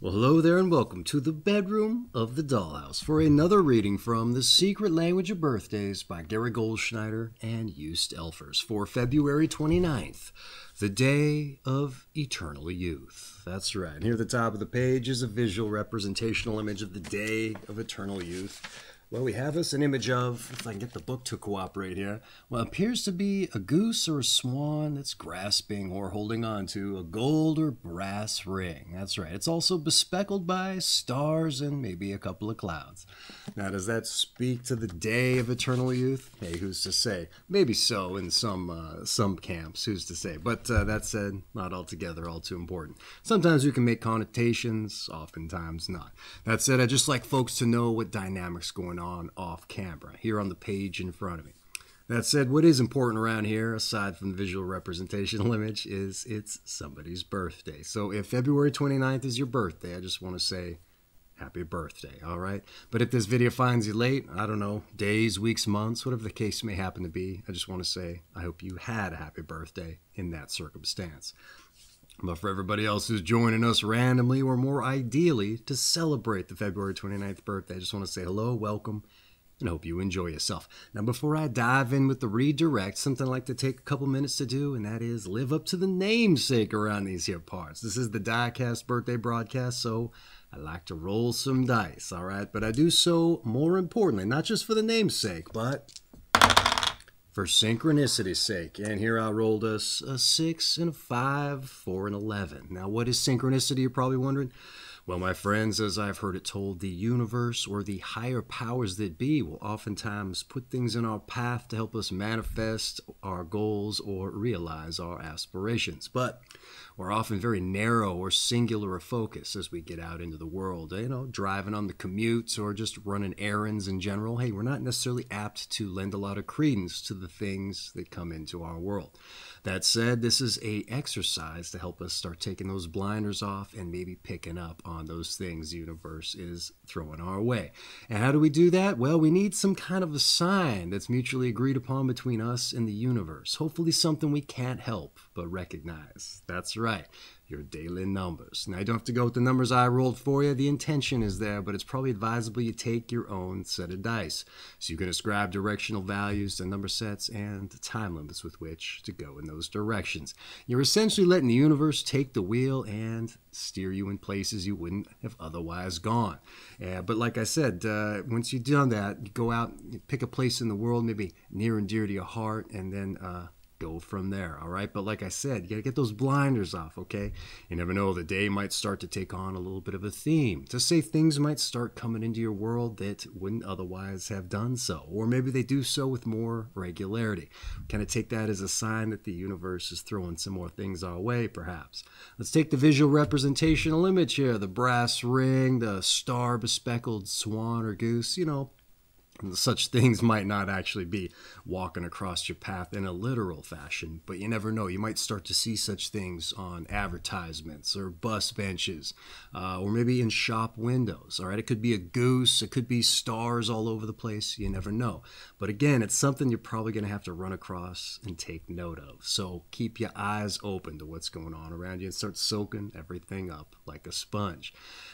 Well, hello there and welcome to the bedroom of the dollhouse for another reading from The Secret Language of Birthdays by Gary Goldschneider and Joost Elfers for February 29th, the day of eternal youth. That's right. And here at the top of the page is a visual representational image of the day of eternal youth. Well, we have us an image of, if I can get the book to cooperate here, what appears to be a goose or a swan that's grasping or holding on to a gold or brass ring. That's right. It's also bespeckled by stars and maybe a couple of clouds. Now, does that speak to the day of eternal youth? Hey, who's to say? Maybe so in some camps, who's to say? But that said, not altogether all too important. Sometimes we can make connotations, oftentimes not. That said, I'd just like folks to know what dynamics going on off camera here on the page in front of me. That said, what is important around here, aside from the visual representational image, is it's somebody's birthday. So if February 29th is your birthday, I just want to say happy birthday, all right? But if this video finds you late, I don't know, days, weeks, months, whatever the case may happen to be, I just want to say I hope you had a happy birthday in that circumstance. But for everybody else who's joining us randomly or more ideally to celebrate the February 29th birthday, I just want to say hello, welcome, and hope you enjoy yourself. Now, before I dive in with the redirect, something I like to take a couple minutes to do, and that is live up to the namesake around these here parts. This is the DykASSt birthday broadcast, so I like to roll some dice, all right? But I do so, more importantly, not just for the namesake, but for synchronicity's sake. And here I rolled us a 6 and a 5, 4 and 11. Now, what is synchronicity, you're probably wondering? Well, my friends, as I've heard it told, the universe or the higher powers that be will oftentimes put things in our path to help us manifest our goals or realize our aspirations. But we're often very narrow or singular of focus as we get out into the world, you know, driving on the commutes or just running errands in general. Hey, we're not necessarily apt to lend a lot of credence to the things that come into our world. That said, this is an exercise to help us start taking those blinders off and maybe picking up on those things the universe is throwing our way. And how do we do that? Well, we need some kind of a sign that's mutually agreed upon between us and the universe. Hopefully something we can't help but recognize. That's right, your daily numbers. Now, you don't have to go with the numbers I rolled for you. The intention is there, but it's probably advisable you take your own set of dice. So you can ascribe directional values to number sets and the time limits with which to go in those directions. You're essentially letting the universe take the wheel and steer you in places you wouldn't have otherwise gone. But like I said, once you've done that, you go out, you pick a place in the world, maybe near and dear to your heart, and then go from there, all right? But like I said, you got to get those blinders off, okay? You never know, the day might start to take on a little bit of a theme. To say things might start coming into your world that wouldn't otherwise have done so, or maybe they do so with more regularity. Kind of take that as a sign that the universe is throwing some more things our way, perhaps. Let's take the visual representational image here, the brass ring, the star bespeckled swan or goose, you know. Such things might not actually be walking across your path in a literal fashion, but you never know. You might start to see such things on advertisements or bus benches, or maybe in shop windows. All right, it could be a goose, it could be stars all over the place. You never know. But again, it's something you're probably going to have to run across and take note of. So keep your eyes open to what's going on around you and start soaking everything up like a sponge.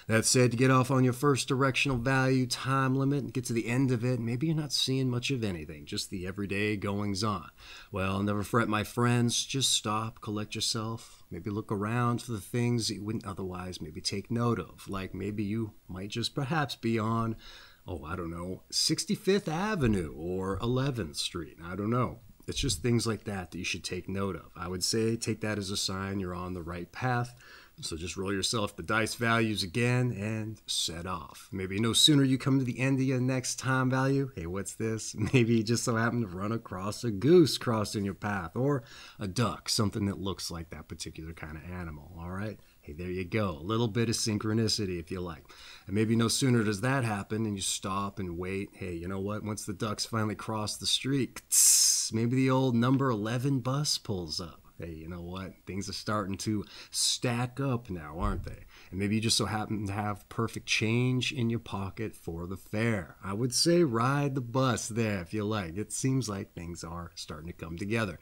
That said, to get off on your first directional value time limit and get to the end of it, maybe you're not seeing much of anything, just the everyday goings-on. Well, never fret, my friends. Just stop, collect yourself, maybe look around for the things that you wouldn't otherwise maybe take note of. Like maybe you might just perhaps be on, oh, I don't know, 65th Avenue or 11th Street. I don't know. It's just things like that that you should take note of. I would say take that as a sign you're on the right path. So just roll yourself the dice values again and set off. Maybe no sooner you come to the end of your next time value, hey, what's this? Maybe you just so happen to run across a goose crossing your path, or a duck, something that looks like that particular kind of animal, all right? Hey, there you go. A little bit of synchronicity, if you like. And maybe no sooner does that happen and you stop and wait. Hey, you know what? Once the ducks finally cross the street, maybe the old number 11 bus pulls up. hey, you know what? Things are starting to stack up now, aren't they? And maybe you just so happen to have perfect change in your pocket for the fare. I would say ride the bus there if you like. It seems like things are starting to come together.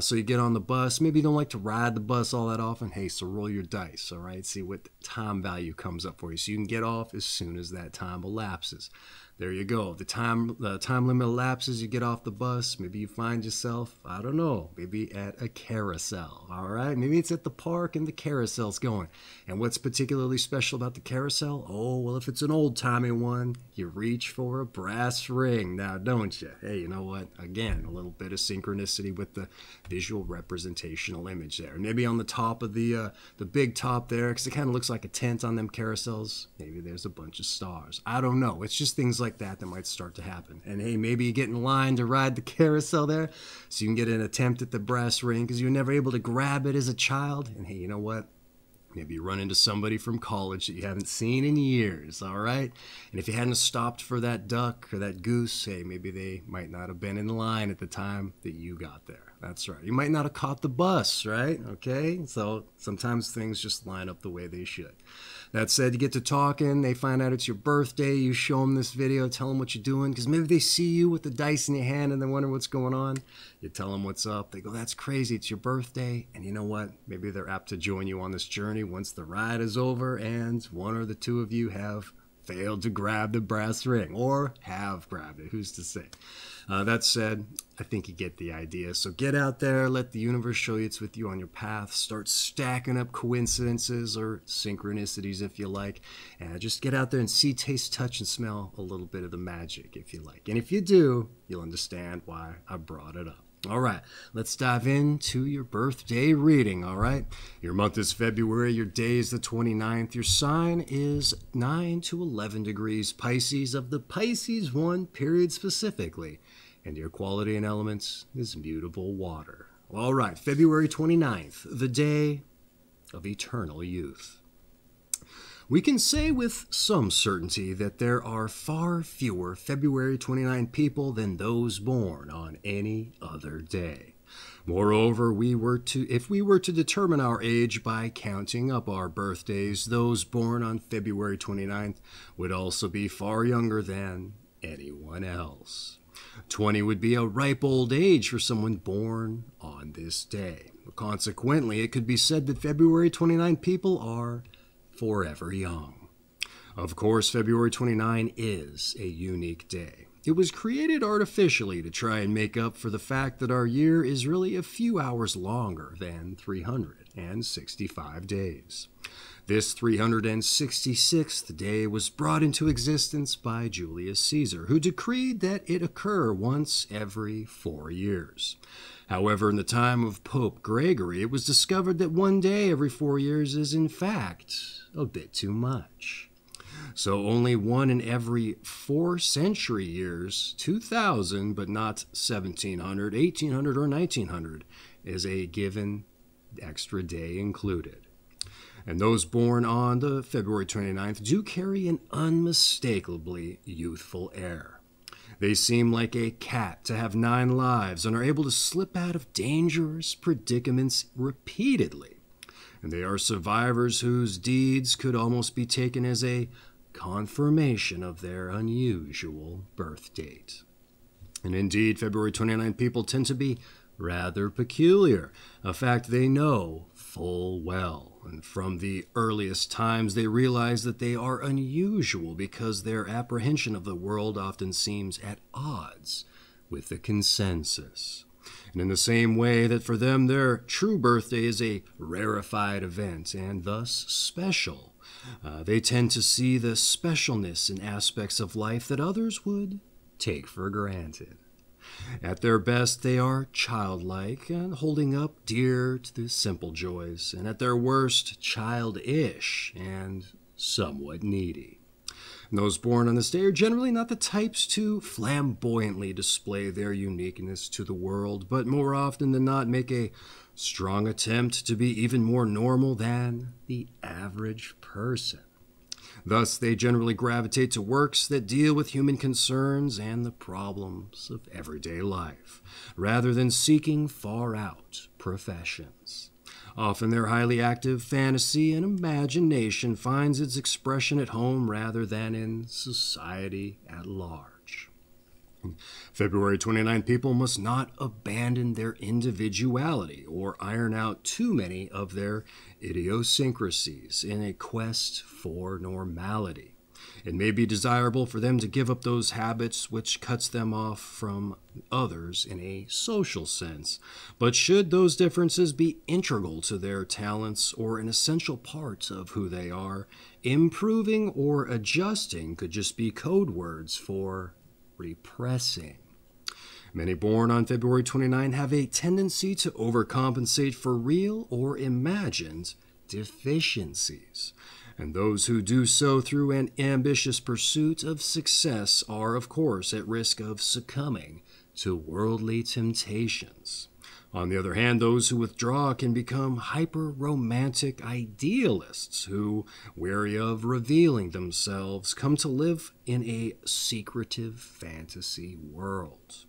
So you get on the bus. Maybe you don't like to ride the bus all that often. Hey, so roll your dice, all right? See what time value comes up for you. So you can get off as soon as that time elapses. There you go. The time limit elapses, you get off the bus. Maybe you find yourself, I don't know, maybe at a carousel, all right? Maybe it's at the park and the carousel's going. And what's particularly special about the carousel? Oh, well, if it's an old-timey one, you reach for a brass ring now, don't you? Hey, you know what? Again, a little bit of synchronicity with the visual representational image there. Maybe on the top of the big top there, because it kind of looks like a tent on them carousels, maybe there's a bunch of stars. I don't know. It's just things like that might start to happen. And hey, maybe you get in line to ride the carousel there so you can get an attempt at the brass ring because you were never able to grab it as a child. And hey, you know what? Maybe you run into somebody from college that you haven't seen in years, all right? And if you hadn't stopped for that duck or that goose, hey, maybe they might not have been in line at the time that you got there. That's right. You might not have caught the bus, right? Okay? So sometimes things just line up the way they should. That said, you get to talking, they find out it's your birthday, you show them this video, tell them what you're doing, because maybe they see you with the dice in your hand and they wonder what's going on. You tell them what's up. They go, that's crazy, it's your birthday. And you know what? Maybe they're apt to join you on this journey once the ride is over and one or the two of you have failed to grab the brass ring, or have grabbed it, who's to say? That said, I think you get the idea. So get out there, let the universe show you it's with you on your path, start stacking up coincidences or synchronicities if you like, and just get out there and see, taste, touch, and smell a little bit of the magic if you like. And if you do, you'll understand why I brought it up. All right, let's dive into your birthday reading, all right? Your month is February, your day is the 29th, your sign is 9 to 11 degrees Pisces of the Pisces I period specifically, and your quality and elements is mutable water. All right, February 29th, the day of eternal youth. We can say with some certainty that there are far fewer February 29 people than those born on any other day. Moreover, if we were to determine our age by counting up our birthdays, those born on February 29th would also be far younger than anyone else. 20 would be a ripe old age for someone born on this day. Consequently, it could be said that February 29 people are forever young. Of course, February 29 is a unique day. It was created artificially to try and make up for the fact that our year is really a few hours longer than 365 days. This 366th day was brought into existence by Julius Caesar, who decreed that it occur once every 4 years. However, in the time of Pope Gregory, it was discovered that one day every 4 years is, in fact, a bit too much. So only one in every 4 century years, 2000, but not 1700, 1800, or 1900, is a given extra day included. And those born on the February 29th do carry an unmistakably youthful air. They seem like a cat to have 9 lives and are able to slip out of dangerous predicaments repeatedly. And they are survivors whose deeds could almost be taken as a confirmation of their unusual birth date. And indeed, February 29 people tend to be rather peculiar, a fact they know full well. And from the earliest times, they realize that they are unusual because their apprehension of the world often seems at odds with the consensus. And in the same way that for them their true birthday is a rarefied event and thus special, they tend to see the specialness in aspects of life that others would take for granted. At their best, they are childlike and holding up dear to the simple joys, and at their worst, childish and somewhat needy. And those born on this day are generally not the types to flamboyantly display their uniqueness to the world, but more often than not make a strong attempt to be even more normal than the average person. Thus, they generally gravitate to works that deal with human concerns and the problems of everyday life, rather than seeking far-out professions. Often their highly active fantasy and imagination finds its expression at home rather than in society at large. February 29 people must not abandon their individuality or iron out too many of their idiosyncrasies in a quest for normality. It may be desirable for them to give up those habits which cuts them off from others in a social sense, but should those differences be integral to their talents or an essential part of who they are, improving or adjusting could just be code words for repressing. Many born on February 29 have a tendency to overcompensate for real or imagined deficiencies. And those who do so through an ambitious pursuit of success are, of course, at risk of succumbing to worldly temptations. On the other hand, those who withdraw can become hyper-romantic idealists who, wary of revealing themselves, come to live in a secretive fantasy world.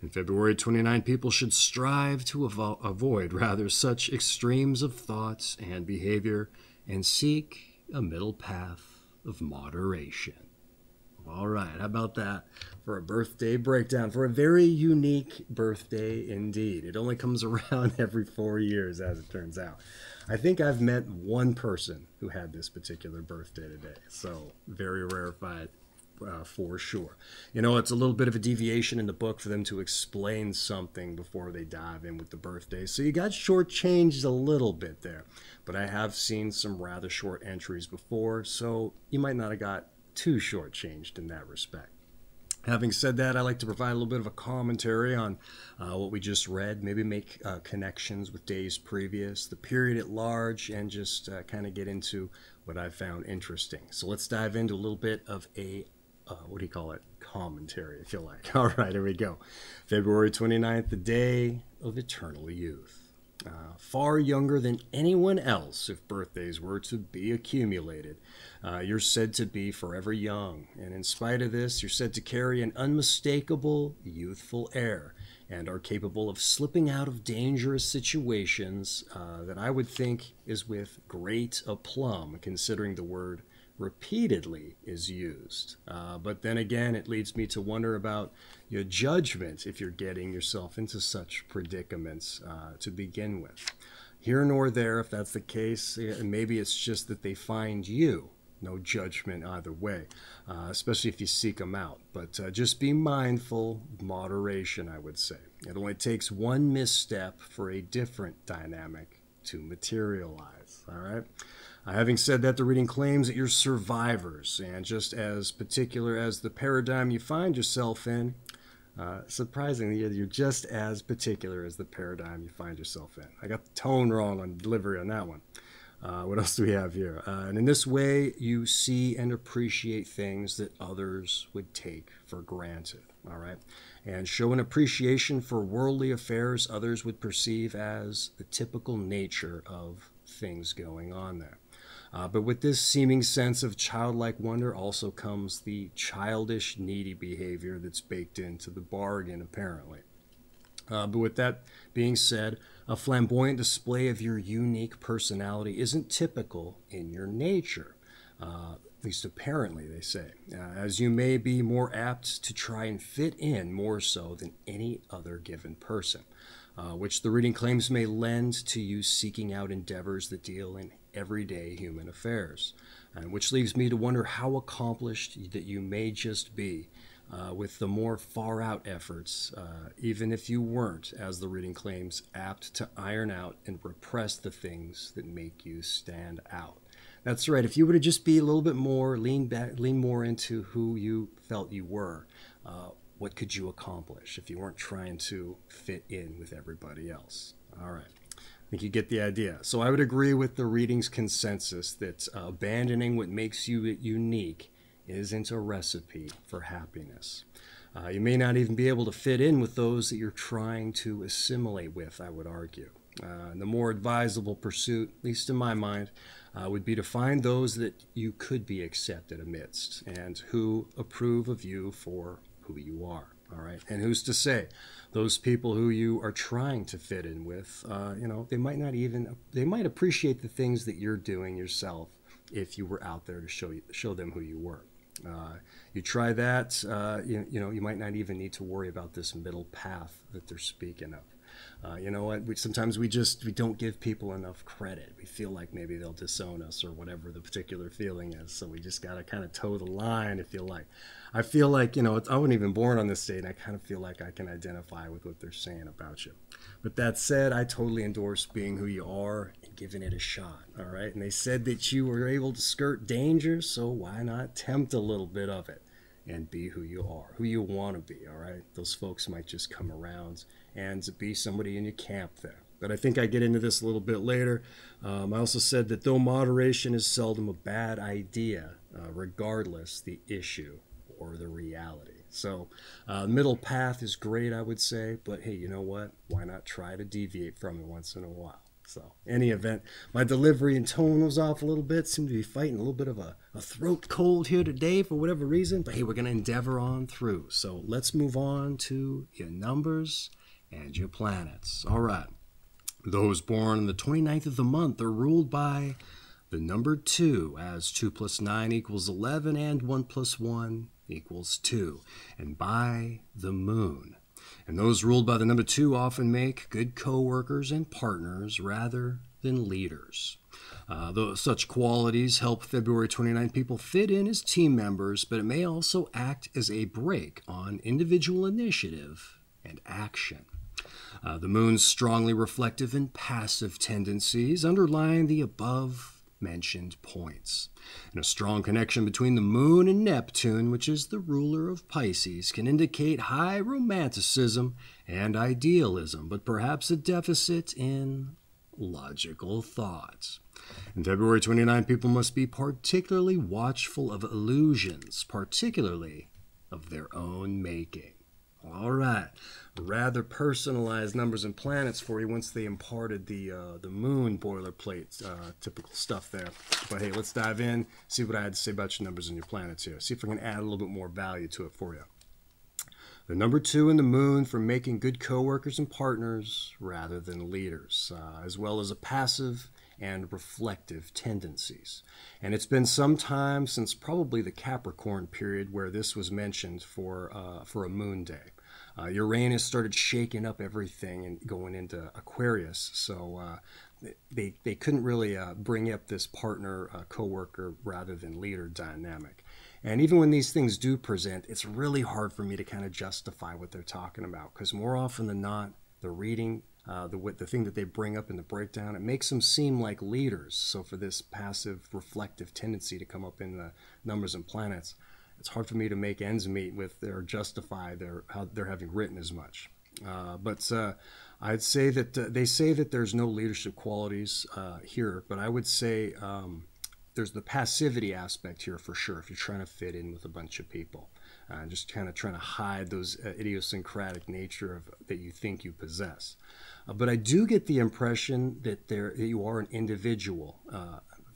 In February 29, people should strive to avoid such extremes of thoughts and behavior and seek a middle path of moderation. All right, how about that for a birthday breakdown? For a very unique birthday indeed. It only comes around every 4 years, as it turns out. I think I've met one person who had this particular birthday today, so very rarefied for sure. You know, it's a little bit of a deviation in the book for them to explain something before they dive in with the birthday, so you got shortchanged a little bit there. But I have seen some rather short entries before, so you might not have got too shortchanged in that respect. Having said that, I like to provide a little bit of a commentary on what we just read, maybe make connections with days previous, the period at large, and just kind of get into what I found interesting. So let's dive into a little bit of a, commentary, if you like. All right, here we go. February 29th, the day of eternal youth. Far younger than anyone else, if birthdays were to be accumulated. You're said to be forever young, and in spite of this, you're said to carry an unmistakable youthful air and are capable of slipping out of dangerous situations that I would think is with great aplomb, considering the word repeatedly is used. But then again, it leads me to wonder about your judgment if you're getting yourself into such predicaments to begin with. Here nor there, if that's the case, maybe it's just that they find you. No judgment either way, especially if you seek them out. But just be mindful, moderation, I would say. It only takes one misstep for a different dynamic to materialize, all right? Having said that, the reading claims that you're survivors, and just as particular as the paradigm you find yourself in, surprisingly, you're just as particular as the paradigm you find yourself in. I got the tone wrong on delivery on that one. What else do we have here? And in this way, you see and appreciate things that others would take for granted, all right? And show an appreciation for worldly affairs others would perceive as the typical nature of things going on there. But with this seeming sense of childlike wonder also comes the childish, needy behavior that's baked into the bargain, apparently. But with that being said, a flamboyant display of your unique personality isn't typical in your nature, at least apparently, they say, as you may be more apt to try and fit in more so than any other given person, which the reading claims may lend to you seeking out endeavors that deal in everyday human affairs, and which leaves me to wonder how accomplished that you may just be with the more far-out efforts, even if you weren't, as the reading claims, apt to iron out and repress the things that make you stand out. That's right. If you were to just be a little bit more, lean more into who you felt you were, what could you accomplish if you weren't trying to fit in with everybody else? All right. I think you get the idea. So I would agree with the reading's consensus that abandoning what makes you unique isn't a recipe for happiness. You may not even be able to fit in with those that you're trying to assimilate with, I would argue. And the more advisable pursuit, at least in my mind, would be to find those that you could be accepted amidst and who approve of you for who you are. All right. And who's to say those people who you are trying to fit in with, they might appreciate the things that you're doing yourself if you were out there to show them who you were. You try that, you might not even need to worry about this middle path that they're speaking of. You know what? Sometimes we don't give people enough credit. We feel like maybe they'll disown us or whatever the particular feeling is. So we just got to kind of toe the line. I feel like, I wasn't even born on this day, and I kind of feel like I can identify with what they're saying about you. But that said, I totally endorse being who you are and giving it a shot. All right. And they said that you were able to skirt danger. So why not tempt a little bit of it and be who you are, who you want to be. All right. Those folks might just come around and be somebody in your camp there. But I think I get into this a little bit later. I also said that though moderation is seldom a bad idea, regardless the issue or the reality. So middle path is great, I would say. But hey, you know what? Why not try to deviate from it once in a while? So any event, my delivery and tone was off a little bit. Seemed to be fighting a little bit of a throat cold here today for whatever reason. But hey, we're going to endeavor on through. So let's move on to your numbers and your planets. All right. Those born on the 29th of the month are ruled by the number 2, as 2 plus 9 equals 11 and 1 plus 1 equals 2, and by the moon. And those ruled by the number 2 often make good co-workers and partners rather than leaders. Though such qualities help February 29 people fit in as team members, but it may also act as a brake on individual initiative and action. The moon's strongly reflective and passive tendencies underline the above-mentioned points. And a strong connection between the moon and Neptune, which is the ruler of Pisces, can indicate high romanticism and idealism, but perhaps a deficit in logical thought. In February 29, people must be particularly watchful of illusions, particularly of their own making. All right, rather personalized numbers and planets for you once they imparted the moon boilerplate, typical stuff there. But hey, let's dive in, see what I had to say about your numbers and your planets here. See if I can add a little bit more value to it for you. The number 2 in the moon for making good coworkers and partners rather than leaders, as well as a passive and reflective tendencies. And it's been some time since probably the Capricorn period where this was mentioned for a moon day. Uranus started shaking up everything and going into Aquarius, so they couldn't really bring up this partner, coworker rather than leader dynamic. And even when these things do present, it's really hard for me to kind of justify what they're talking about, because more often than not, the reading, the thing that they bring up in the breakdown, it makes them seem like leaders. So for this passive, reflective tendency to come up in the numbers and planets, it's hard for me to make ends meet with or justify how they're having written as much. But I'd say that they say that there's no leadership qualities here, but I would say there's the passivity aspect here for sure if you're trying to fit in with a bunch of people. Just kind of trying to hide those idiosyncratic nature that you think you possess. But I do get the impression that you are an individual,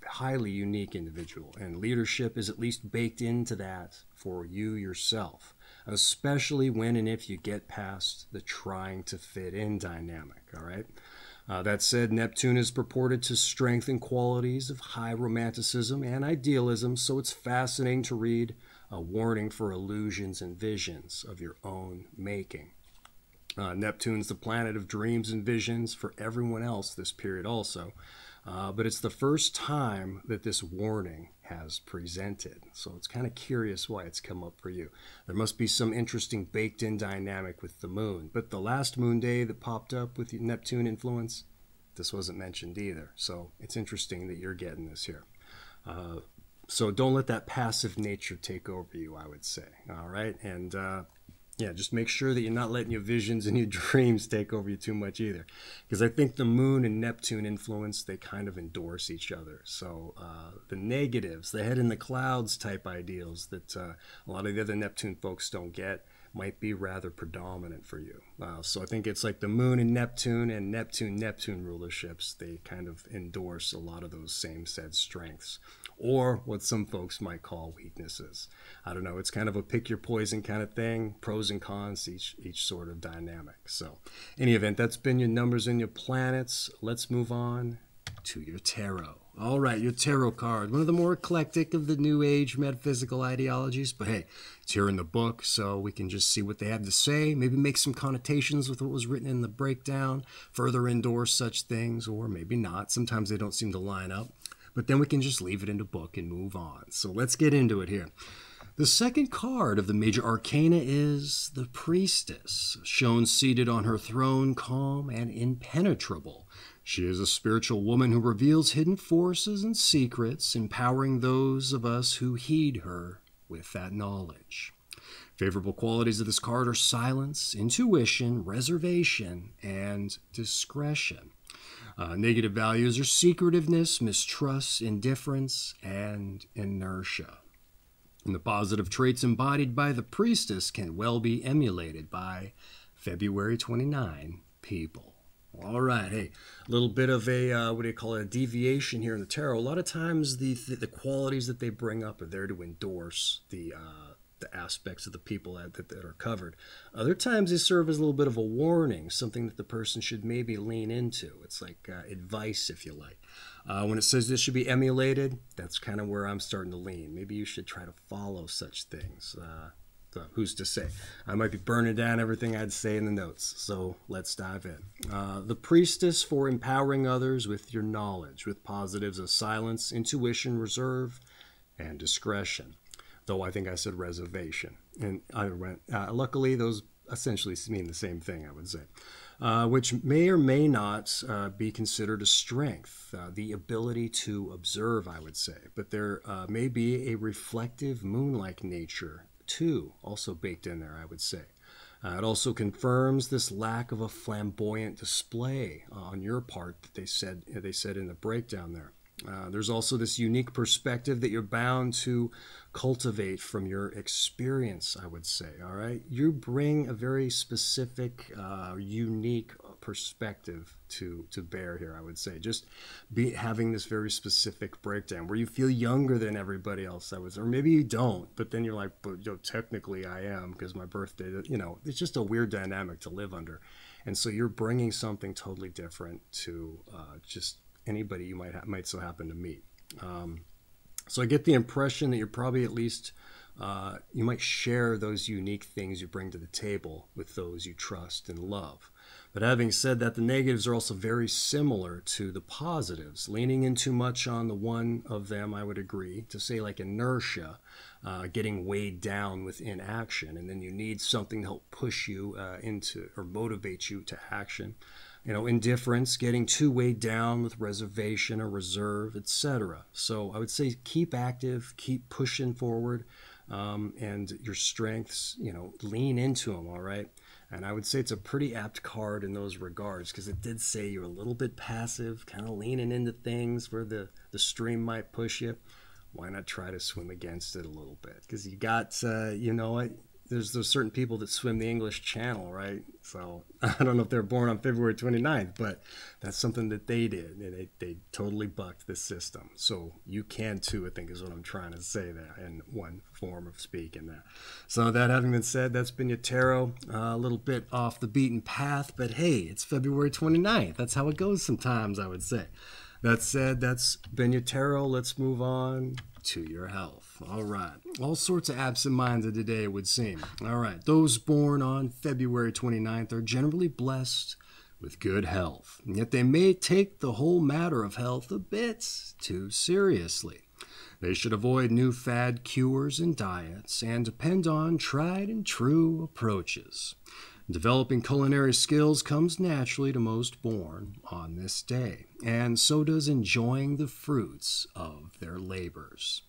highly unique individual, and leadership is at least baked into that for you yourself, especially when and if you get past the trying to fit in dynamic. All right. That said, Neptune is purported to strengthen qualities of high romanticism and idealism, so it's fascinating to read a warning for illusions and visions of your own making. Neptune's the planet of dreams and visions for everyone else this period also. But it's the first time that this warning has presented. So it's kind of curious why it's come up for you. There must be some interesting baked-in dynamic with the moon. But the last moon day that popped up with the Neptune influence, this wasn't mentioned either. So it's interesting that you're getting this here. So don't let that passive nature take over you, I would say. All right? And yeah, just make sure that you're not letting your visions and your dreams take over you too much either. Because I think the moon and Neptune influence, they kind of endorse each other. So the negatives, the head in the clouds type ideals that a lot of the other Neptune folks don't get, might be rather predominant for you. So I think it's like the moon and Neptune rulerships, they kind of endorse a lot of those same said strengths, or what some folks might call weaknesses. I don't know, it's kind of a pick your poison kind of thing, pros and cons to each sort of dynamic. So in any event, that's been your numbers and your planets. Let's move on to your tarot. All right, your tarot card, one of the more eclectic of the New Age metaphysical ideologies, but hey, it's here in the book, so we can just see what they have to say, maybe make some connotations with what was written in the breakdown, further endorse such things, or maybe not. Sometimes they don't seem to line up, but then we can just leave it in the book and move on. So let's get into it here. The second card of the major arcana is the Priestess, shown seated on her throne, calm and impenetrable. She is a spiritual woman who reveals hidden forces and secrets, empowering those of us who heed her with that knowledge. Favorable qualities of this card are silence, intuition, reservation, and discretion. Negative values are secretiveness, mistrust, indifference, and inertia. And the positive traits embodied by the Priestess can well be emulated by February 29 people. All right, hey, a little bit of a, what do you call it, a deviation here in the tarot. A lot of times the qualities that they bring up are there to endorse the aspects of the people that are covered. Other times they serve as a little bit of a warning, something that the person should maybe lean into. It's like advice, if you like. When it says this should be emulated, that's kind of where I'm starting to lean. Maybe you should try to follow such things. Who's to say? I might be burning down everything I'd say in the notes, so let's dive in. The Priestess for empowering others with your knowledge, with positives of silence, intuition, reserve, and discretion. Though I think I said reservation. And luckily, those essentially mean the same thing, I would say. Which may or may not be considered a strength, the ability to observe, I would say. But there may be a reflective moon-like nature too, also baked in there, I would say. It also confirms this lack of a flamboyant display on your part that they said in the breakdown there. There's also this unique perspective that you're bound to cultivate from your experience, I would say, all right? You bring a very specific, unique perspective to bear here, I would say. Just having this very specific breakdown where you feel younger than everybody else, I would say. Or maybe you don't, but then you're like, but technically I am because my birthday, it's just a weird dynamic to live under. And so you're bringing something totally different to just anybody you might so happen to meet. So I get the impression that you're probably at least, you might share those unique things you bring to the table with those you trust and love. But having said that, the negatives are also very similar to the positives. Leaning in too much on the one of them, I would agree, to say like inertia, getting weighed down with inaction, and then you need something to help push you into or motivate you to action. Indifference, getting too weighed down with reservation or reserve, etc. So I would say keep active, keep pushing forward, and your strengths, lean into them, all right? And I would say it's a pretty apt card in those regards because it did say you're a little bit passive, kind of leaning into things where the stream might push you. Why not try to swim against it a little bit? Because you got, there's certain people that swim the English Channel, right? So I don't know if they're born on February 29th, but that's something that they did. And they totally bucked the system. So you can too, I think is what I'm trying to say there in one form of speaking that. So that having been said, that's been your tarot. A little bit off the beaten path, but hey, it's February 29th. That's how it goes sometimes, I would say. That said, that's been your tarot. Let's move on to your health. All right. All sorts of absent-minded today, it would seem. All right. Those born on February 29th are generally blessed with good health, and yet they may take the whole matter of health a bit too seriously. They should avoid new fad cures and diets and depend on tried and true approaches. Developing culinary skills comes naturally to most born on this day, and so does enjoying the fruits of their labors.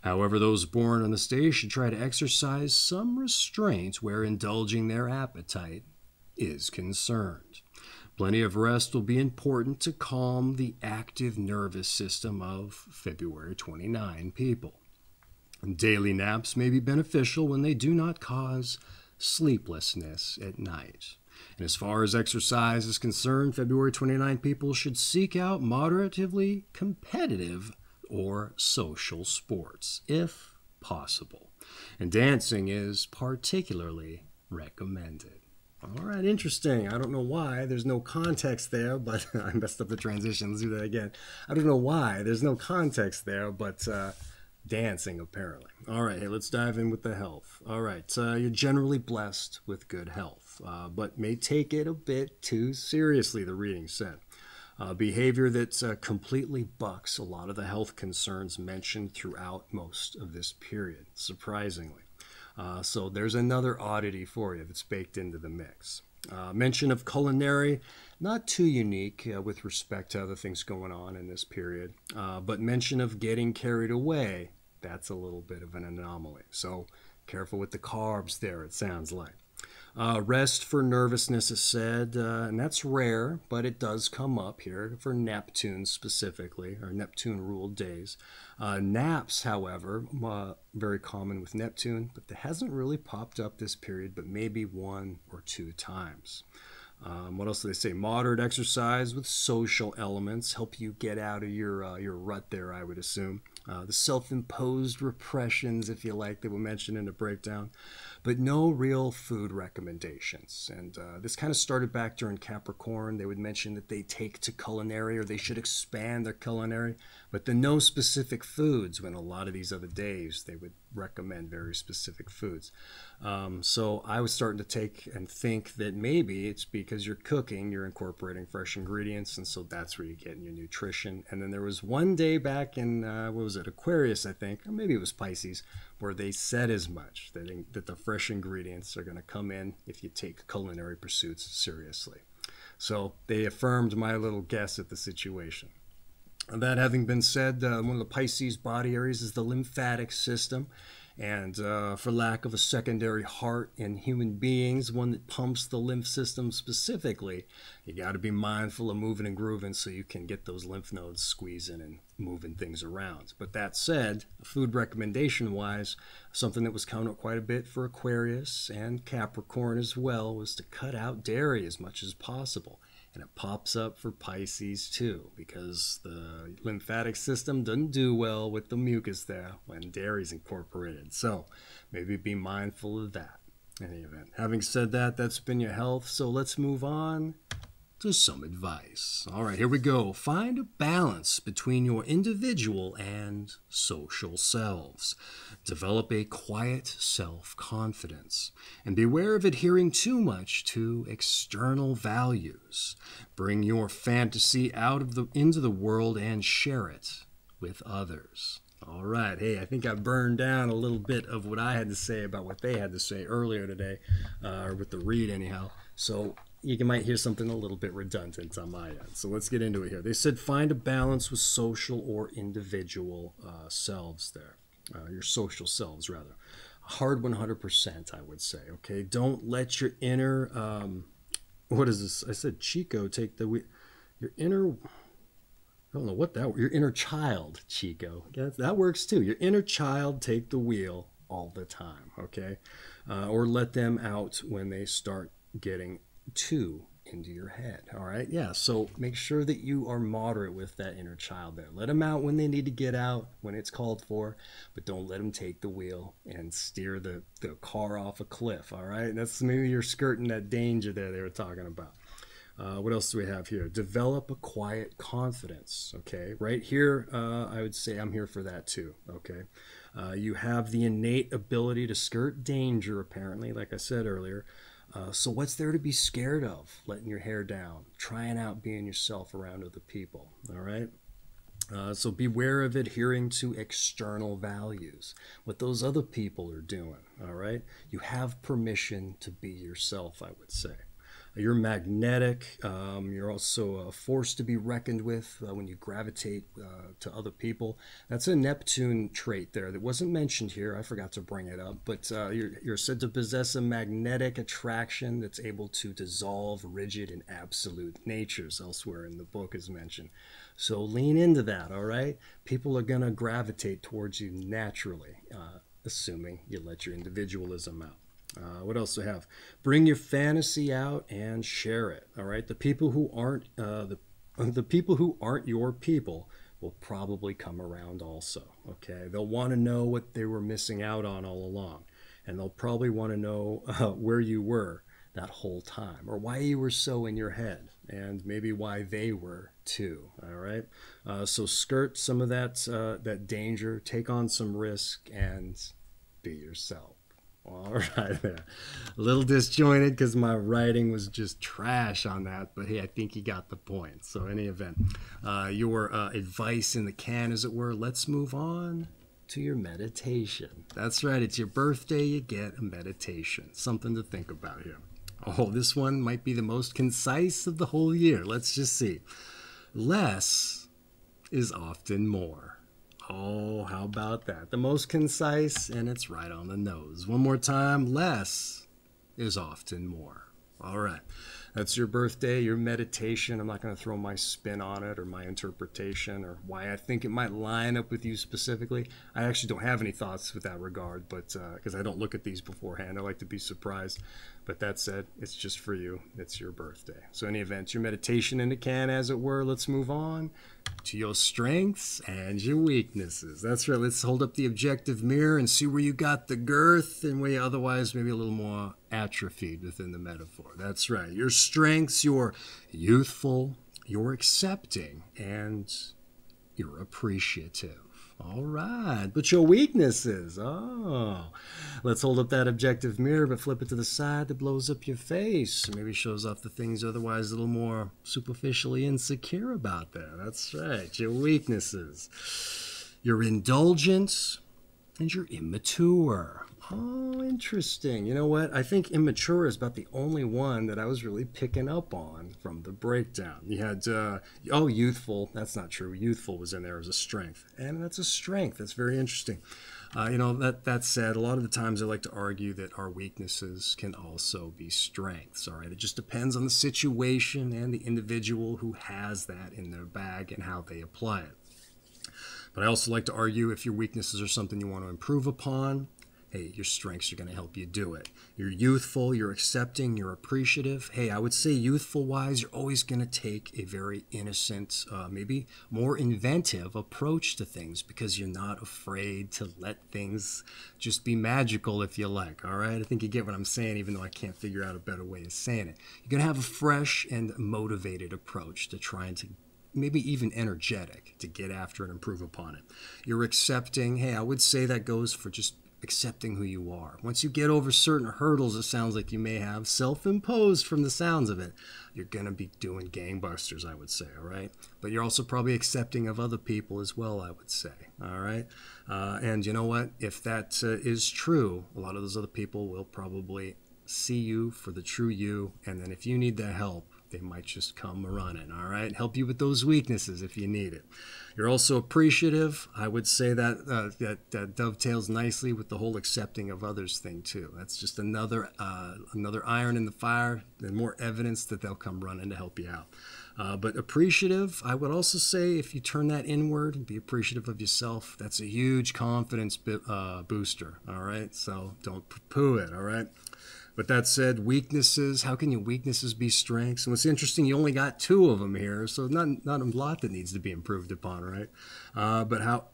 However, those born on this day should try to exercise some restraint where indulging their appetite is concerned. Plenty of rest will be important to calm the active nervous system of February 29 people. Daily naps may be beneficial when they do not cause sleeplessness at night. And as far as exercise is concerned, February 29 people should seek out moderately competitive or social sports, if possible. And dancing is particularly recommended. All right, interesting. I don't know why. There's no context there, but I messed up the transition. Let's do that again. I don't know why. There's no context there, but dancing, apparently. All right, hey, let's dive in with the health. All right, you're generally blessed with good health, but may take it a bit too seriously, the reading said. Behavior that completely bucks a lot of the health concerns mentioned throughout most of this period, surprisingly. So there's another oddity for you that's baked into the mix. Mention of culinary, not too unique with respect to other things going on in this period, but mention of getting carried away, that's a little bit of an anomaly. So careful with the carbs there, it sounds like. Rest for nervousness is said, and that's rare, but it does come up here for Neptune specifically, or Neptune-ruled days. Naps, however, very common with Neptune, but that hasn't really popped up this period, but maybe 1 or 2 times. What else do they say? Moderate exercise with social elements help you get out of your rut there, I would assume. The self-imposed repressions, if you like, that were mentioned in the breakdown, but no real food recommendations. And this kind of started back during Capricorn. They would mention that they take to culinary, or they should expand their culinary, but then no specific foods, when a lot of these other days they would recommend very specific foods. So I was starting to take and think that maybe it's because you're cooking, you're incorporating fresh ingredients, and so that's where you're getting your nutrition. And then there was one day back in, what was it, Aquarius, I think, or maybe it was Pisces, where they said as much, that the fresh ingredients are going to come in if you take culinary pursuits seriously. So they affirmed my little guess at the situation. That having been said, one of the Pisces body areas is the lymphatic system. And for lack of a secondary heart in human beings, one that pumps the lymph system specifically, you got to be mindful of moving and grooving so you can get those lymph nodes squeezing and moving things around. But that said, food recommendation-wise, something that was counted quite a bit for Aquarius and Capricorn as well was to cut out dairy as much as possible. And it pops up for Pisces too, because the lymphatic system doesn't do well with the mucus there when dairy's incorporated. So maybe be mindful of that in any event. Having said that, that's been your health. So let's move on to some advice. All right, here we go. Find a balance between your individual and social selves. Develop a quiet self-confidence, and beware of adhering too much to external values. Bring your fantasy out of into the world and share it with others. All right, hey, I think I burned down a little bit of what I had to say about what they had to say earlier today, or with the read anyhow. So you might hear something a little bit redundant on my end. So let's get into it here. They said find a balance with social or individual selves there. Your social selves, rather. Hard 100%, I would say, okay? Don't let your inner, what is this? I said Chico, take the, your inner, I don't know what that, your inner child, Chico. Yeah, that works too. Your inner child take the wheel all the time, okay? Or let them out when they start getting too into your head. All right, yeah, so make sure that you are moderate with that inner child there. Let them out when they need to get out, when it's called for, but don't let them take the wheel and steer the car off a cliff. All right, that's maybe you're skirting that danger there they were talking about. What else do we have here? Develop a quiet confidence. Okay, right here, I would say I'm here for that too. Okay, you have the innate ability to skirt danger, apparently, like I said earlier. So what's there to be scared of? Letting your hair down, trying out being yourself around other people, all right? So beware of adhering to external values, what those other people are doing, all right? You have permission to be yourself, I would say. You're magnetic. You're also a force to be reckoned with when you gravitate to other people. That's a Neptune trait there that wasn't mentioned here. I forgot to bring it up. But you're said to possess a magnetic attraction that's able to dissolve rigid and absolute natures. Elsewhere in the book is mentioned. So lean into that, all right? People are going to gravitate towards you naturally, assuming you let your individualism out. What else do I have? Bring your fantasy out and share it. All right. The people who aren't the people who aren't your people will probably come around also. Okay. They'll want to know what they were missing out on all along, and they'll probably want to know where you were that whole time, or why you were so in your head, and maybe why they were too. All right. So skirt some of that danger, take on some risk, and be yourself. All right, there. A little disjointed because my writing was just trash on that, but hey, I think you got the point. So, in any event, your advice in the can, as it were. Let's move on to your meditation. That's right. It's your birthday. You get a meditation. Something to think about here. Oh, this one might be the most concise of the whole year. Let's just see. Less is often more. Oh, how about that? The most concise, and it's right on the nose. One more time. Less is often more. All right. That's your birthday, your meditation. I'm not going to throw my spin on it or my interpretation or why I think it might line up with you specifically. I actually don't have any thoughts with that regard, but because I don't look at these beforehand. I like to be surprised. But that said, it's just for you. It's your birthday. So in any event, your meditation in the can, as it were. Let's move on to your strengths and your weaknesses. That's right. Let's hold up the objective mirror and see where you got the girth and where you otherwise maybe a little more atrophied within the metaphor. That's right. Your strengths, you're youthful, you're accepting, and you're appreciative. All right. But your weaknesses, let's hold up that objective mirror, but flip it to the side that blows up your face. Maybe shows off the things otherwise a little more superficially insecure about there. That's right. Your weaknesses. You're indulgent and you're immature. Oh, interesting. You know what? I think immature is about the only one that I was really picking up on from the breakdown. You had, youthful. That's not true. Youthful was in there as a strength. And that's a strength. That's very interesting. That said, a lot of the times I like to argue that our weaknesses can also be strengths, all right? It just depends on the situation and the individual who has that in their bag and how they apply it. But I also like to argue if your weaknesses are something you want to improve upon, hey, your strengths are going to help you do it. You're youthful, you're accepting, you're appreciative. Hey, I would say youthful-wise, you're always going to take a very innocent, maybe more inventive approach to things because you're not afraid to let things just be magical, if you like, all right? I think you get what I'm saying, even though I can't figure out a better way of saying it. You're going to have a fresh and motivated approach to trying to maybe even energetic to get after and improve upon it. You're accepting. Hey, I would say that goes for just accepting who you are. Once you get over certain hurdles, it sounds like you may have self-imposed from the sounds of it, you're going to be doing gangbusters, I would say, all right? But you're also probably accepting of other people as well, I would say, all right? And you know what? If that is true, a lot of those other people will probably see you for the true you, and then if you need their help, they might just come running, all right? Help you with those weaknesses if you need it. You're also appreciative. I would say that that dovetails nicely with the whole accepting of others thing too. That's just another iron in the fire and more evidence that they'll come running to help you out. But appreciative, I would also say if you turn that inward and be appreciative of yourself, that's a huge confidence booster, all right? So don't poo-poo it, all right? But that said, weaknesses, how can your weaknesses be strengths? And what's interesting, you only got 2 of them here, so not a lot that needs to be improved upon, right? But how,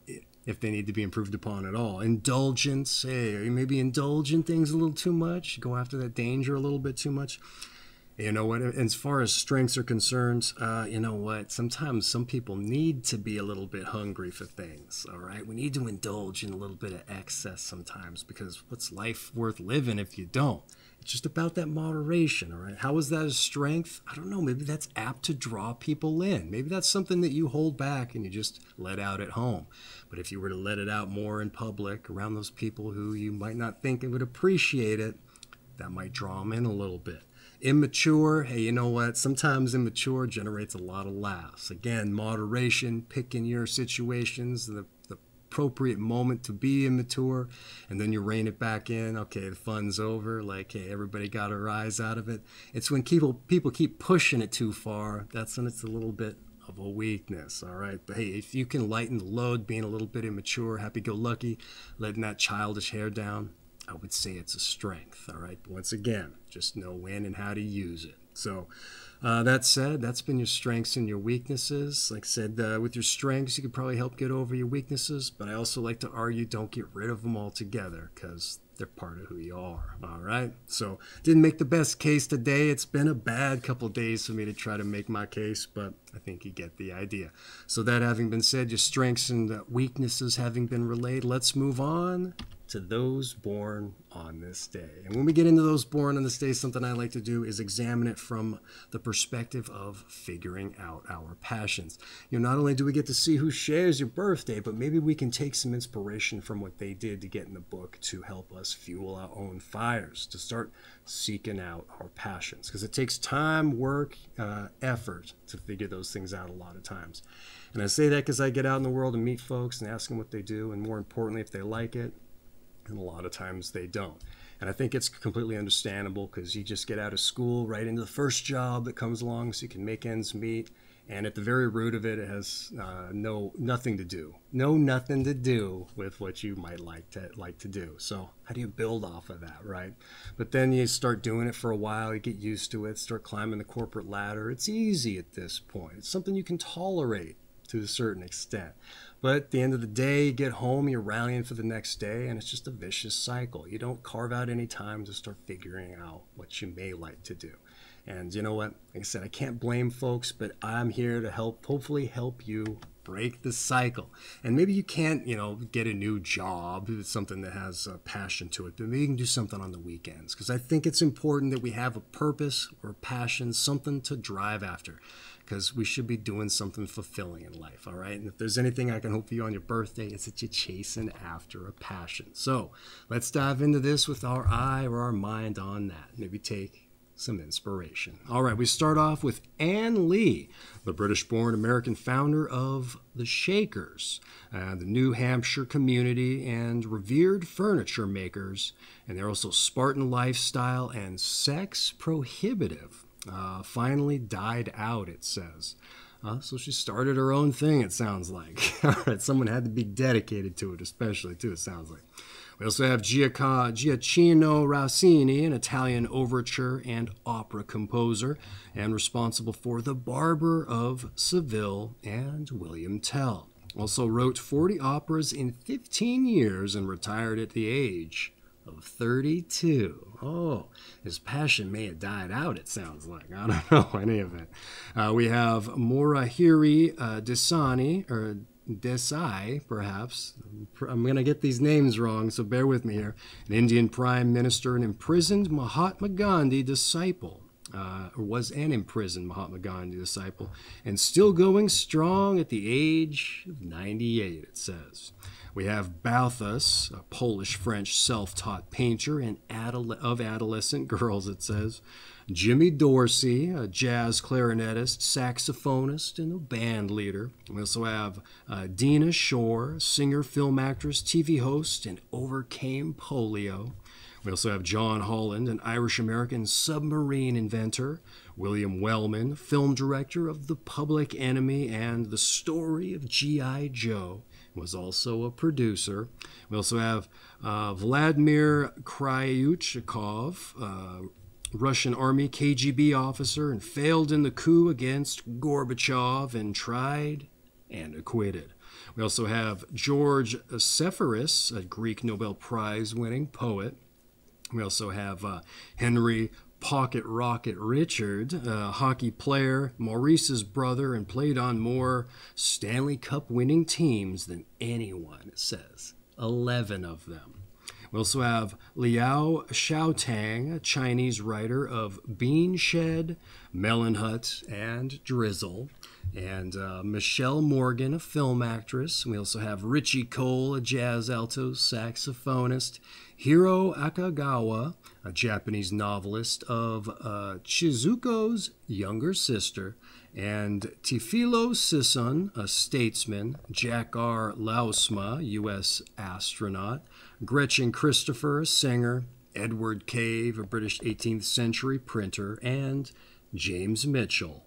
if they need to be improved upon at all. Indulgence, hey, are you maybe indulging things a little too much? Go after that danger a little bit too much? You know what, as far as strengths are concerned, you know what, sometimes some people need to be a little bit hungry for things, all right? We need to indulge in a little bit of excess sometimes because what's life worth living if you don't? It's just about that moderation, all right? How is that a strength? I don't know. Maybe that's apt to draw people in. Maybe that's something that you hold back and you just let out at home. But if you were to let it out more in public around those people who you might not think would appreciate it, that might draw them in a little bit. Immature, hey, you know what? Sometimes immature generates a lot of laughs. Again, moderation, picking your situations, the appropriate moment to be immature, and then you rein it back in. Okay, the fun's over. Like, hey, everybody got a rise out of it. It's when people keep pushing it too far. That's when it's a little bit of a weakness, all right? But hey, if you can lighten the load, being a little bit immature, happy-go-lucky, letting that childish hair down, I would say it's a strength, all right? But once again, just know when and how to use it. So that said, that's been your strengths and your weaknesses. Like I said, with your strengths, you could probably help get over your weaknesses, but I also like to argue don't get rid of them altogether because they're part of who you are, all right? So didn't make the best case today. It's been a bad couple days for me to try to make my case, but I think you get the idea. So that having been said, your strengths and weaknesses having been relayed, let's move on to those born on this day. And when we get into those born on this day, something I like to do is examine it from the perspective of figuring out our passions. You know, not only do we get to see who shares your birthday, but maybe we can take some inspiration from what they did to get in the book to help us fuel our own fires, to start seeking out our passions. Because it takes time, work, effort to figure those things out a lot of times. And I say that because I get out in the world and meet folks and ask them what they do, and more importantly, if they like it. And a lot of times they don't. And I think it's completely understandable because you just get out of school right into the first job that comes along so you can make ends meet. And at the very root of it, it has nothing to do with what you might like to do. So how do you build off of that, right? But then you start doing it for a while, you get used to it, start climbing the corporate ladder. It's easy at this point. It's something you can tolerate to a certain extent. But at the end of the day, you get home, you're rallying for the next day, and it's just a vicious cycle. You don't carve out any time to start figuring out what you may like to do. And you know what? Like I said, I can't blame folks, but I'm here to hopefully help you break the cycle. And maybe you can't, get a new job, something that has a passion to it, but maybe you can do something on the weekends. Because I think it's important that we have a purpose or a passion, something to drive after. Because we should be doing something fulfilling in life, all right? And if there's anything I can hope for you on your birthday, it's that you're chasing after a passion. So let's dive into this with our eye or our mind on that. Maybe take some inspiration. All right, we start off with Anne Lee, the British-born American founder of the Shakers, the New Hampshire community and revered furniture makers. And they're also Spartan lifestyle and sex prohibitive. Finally died out, it says. So she started her own thing, it sounds like. All right, someone had to be dedicated to it, especially, too, it sounds like. We also have Gioacchino Rossini, an Italian overture and opera composer, and responsible for The Barber of Seville and William Tell. Also wrote 40 operas in 15 years and retired at the age of 32. Oh, his passion may have died out, it sounds like. I don't know any of it. We have Morahiri Desai, or Desai, perhaps. I'm going to get these names wrong, so bear with me here. An Indian prime minister, an imprisoned Mahatma Gandhi disciple. Or was an imprisoned Mahatma Gandhi disciple, and still going strong at the age of 98, it says. We have Balthus, a Polish-French self-taught painter and of adolescent girls, it says. Jimmy Dorsey, a jazz clarinetist, saxophonist, and a band leader. We also have Dinah Shore, singer, film actress, TV host, and overcame polio. We also have John Holland, an Irish-American submarine inventor. William Wellman, film director of The Public Enemy and The Story of G.I. Joe, was also a producer. We also have Vladimir Kryuchkov, Russian Army KGB officer, and failed in the coup against Gorbachev and tried and acquitted. We also have George Seferis, a Greek Nobel Prize-winning poet. We also have Henry Pocket Rocket Richard, a hockey player, Maurice's brother, and played on more Stanley Cup winning teams than anyone, it says. 11 of them. We also have Liao Xiaotang, a Chinese writer of Bean Shed, Melon Hut, and Drizzle. And Michelle Morgan, a film actress. We also have Richie Cole, a jazz alto saxophonist. Hiro Akagawa, a Japanese novelist of Chizuko's younger sister. And Tifilo Sisson, a statesman. Jack R. Lausma, U.S. astronaut. Gretchen Christopher, a singer. Edward Cave, a British 18th century printer. And James Mitchell,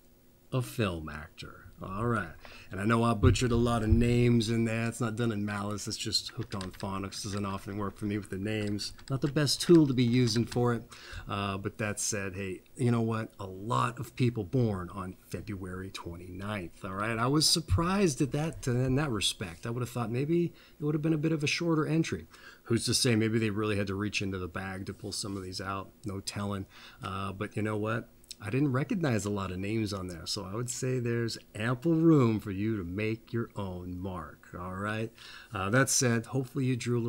a film actor. All right. And I know I butchered a lot of names in there. It's not done in malice. It's just hooked on phonics. Doesn't often work for me with the names. Not the best tool to be using for it. But that said, hey, you know what? A lot of people born on February 29th, all right? I was surprised at that in that respect. I would have thought maybe it would have been a bit of a shorter entry. Who's to say maybe they really had to reach into the bag to pull some of these out? No telling. But you know what? I didn't recognize a lot of names on there, so I would say there's ample room for you to make your own mark, all right? That said, hopefully you drew a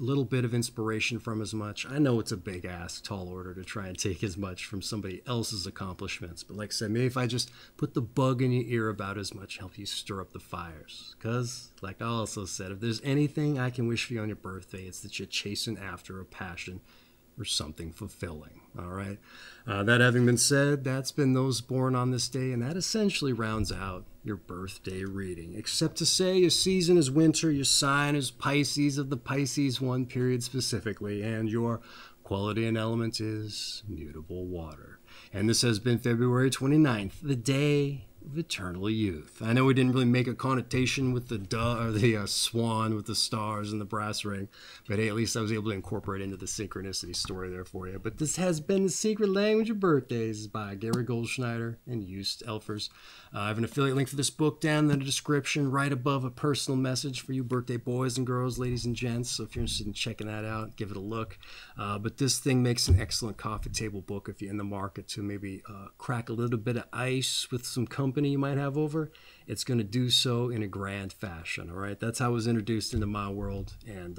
little bit of inspiration from as much. I know it's a big ask, tall order to try and take as much from somebody else's accomplishments, but like I said, maybe if I just put the bug in your ear about as much, help you stir up the fires. Because, like I also said, if there's anything I can wish for you on your birthday, it's that you're chasing after a passion or something fulfilling, all right? That having been said, that's been those born on this day, and that essentially rounds out your birthday reading. Except to say your season is winter, your sign is Pisces of the Pisces I period specifically, and your quality and element is mutable water. And this has been February 29th, the day of eternal youth. I know we didn't really make a connotation with the swan with the stars and the brass ring, but hey, at least I was able to incorporate into the synchronicity story there for you. But this has been The Secret Language of Birthdays by Gary Goldschneider and Youthful Air I. I have an affiliate link for this book down in the description, right above a personal message for you birthday boys and girls, ladies and gents. So if you're interested in checking that out, give it a look. But this thing makes an excellent coffee table book if you're in the market to maybe crack a little bit of ice with some company you might have over. It's going to do so in a grand fashion, all right? That's how I was introduced into my world, and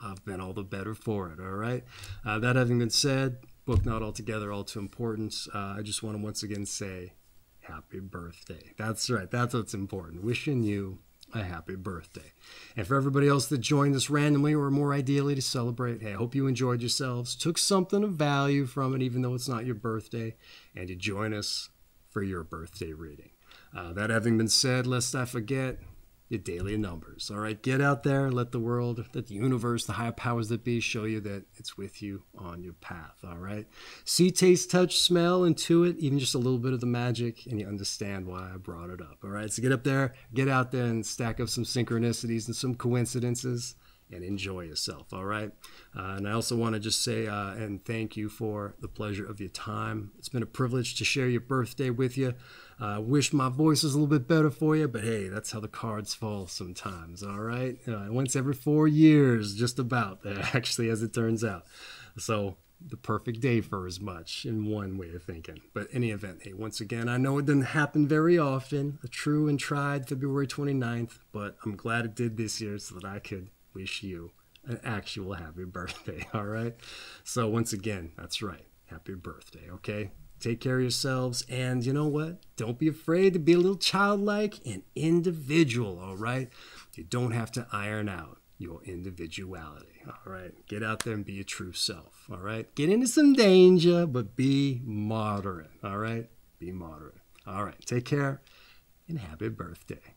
I've been all the better for it, all right? That having been said, book not altogether all too important. I just want to once again say happy birthday. That's right. That's what's important. Wishing you a happy birthday. And for everybody else that joined us randomly or more ideally to celebrate, hey, I hope you enjoyed yourselves, took something of value from it, even though it's not your birthday, and you join us for your birthday reading. That having been said, lest I forget, your daily numbers. All right, get out there, let the world, let the universe, the higher powers that be show you that it's with you on your path. All right, see, taste, touch, smell, intuit, even just a little bit of the magic, and you understand why I brought it up. All right, so get up there, get out there, and stack up some synchronicities and some coincidences, and enjoy yourself, all right? And I also want to just say and thank you for the pleasure of your time. It's been a privilege to share your birthday with you. Wish my voice was a little bit better for you, but hey, that's how the cards fall sometimes, all right? Once every 4 years, just about, actually, as it turns out. So the perfect day for as much in one way of thinking. But any event, hey, once again, I know it doesn't happen very often, a true and tried February 29th, but I'm glad it did this year so that I could wish you an actual happy birthday, all right? So once again, that's right, happy birthday, okay? Take care of yourselves, and you know what? Don't be afraid to be a little childlike and individual, all right? You don't have to iron out your individuality, all right? Get out there and be your true self, all right? Get into some danger, but be moderate, all right? Be moderate. All right, take care, and happy birthday.